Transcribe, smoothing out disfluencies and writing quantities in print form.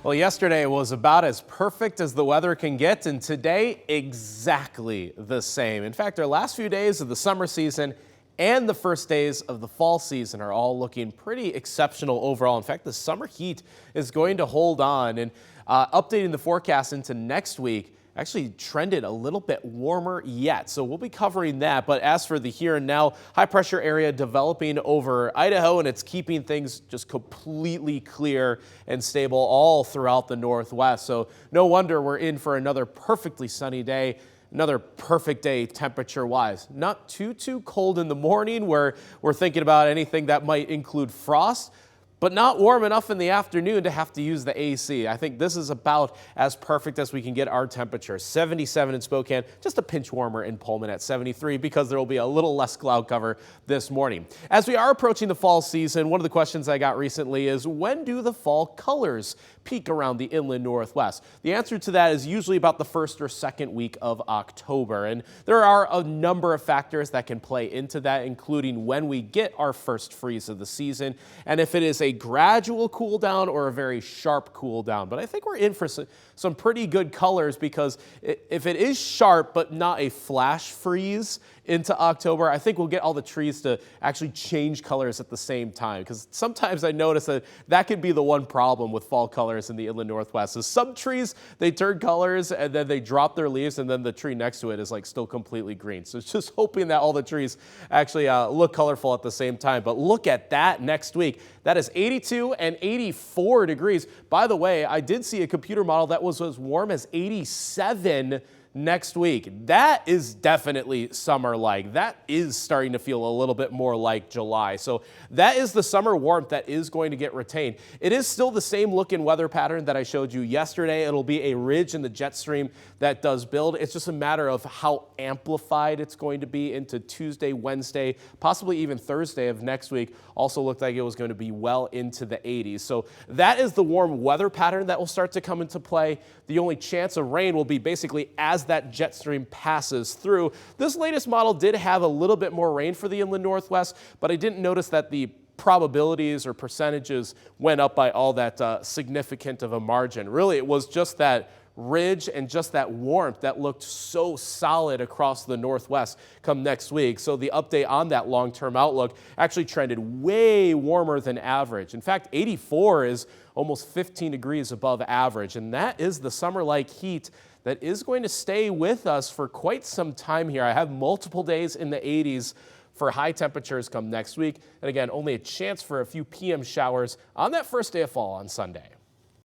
Well, yesterday was about as perfect as the weather can get, and today exactly the same. In fact, our last few days of the summer season and the first days of the fall season are all looking pretty exceptional overall. In fact, the summer heat is going to hold on, and updating the forecast into next week, actually trended a little bit warmer yet. So we'll be covering that. But as for the here and now, high pressure area developing over Idaho, and it's keeping things just completely clear and stable all throughout the Northwest. So no wonder we're in for another perfectly sunny day. Another perfect day temperature-wise. Not too cold in the morning where we're thinking about anything that might include frost, but not warm enough in the afternoon to have to use the AC. I think this is about as perfect as we can get our temperature. 77 in Spokane, just a pinch warmer in Pullman at 73 because there will be a little less cloud cover this morning. As we are approaching the fall season, one of the questions I got recently is, when do the fall colors peak around the inland Northwest? The answer to that is usually about the first or second week of October. And there are a number of factors that can play into that, including when we get our first freeze of the season, and if it is a gradual cool down or a very sharp cool down. But I think we're in for some pretty good colors, because if it is sharp but not a flash freeze into October, I think we'll get all the trees to actually change colors at the same time, because sometimes I notice that could be the one problem with fall colors in the inland Northwest is some trees, they turn colors and then they drop their leaves, and then the tree next to it is like still completely green. So it's just hoping that all the trees actually look colorful at the same time. But look at that next week. That is 82 and 84 degrees. By the way, I did see a computer model that was as warm as 87 next week. That is definitely summer-like. That is starting to feel a little bit more like July. So that is the summer warmth that is going to get retained. It is still the same looking weather pattern that I showed you yesterday. It'll be a ridge in the jet stream that does build. It's just a matter of how amplified it's going to be into Tuesday, Wednesday, possibly even Thursday of next week. Also looked like it was going to be well into the 80s. So that is the warm weather pattern that will start to come into play. The only chance of rain will be basically as that jet stream passes through. This latest model did have a little bit more rain for the inland Northwest, but I didn't notice that the probabilities or percentages went up by all that significant of a margin. Really, it was just that ridge and just that warmth that looked so solid across the Northwest come next week. So the update on that long-term outlook actually trended way warmer than average. In fact, 84 is almost 15 degrees above average, and that is the summer-like heat that is going to stay with us for quite some time here. I have multiple days in the 80s for high temperatures come next week, and again, only a chance for a few PM showers on that first day of fall on Sunday.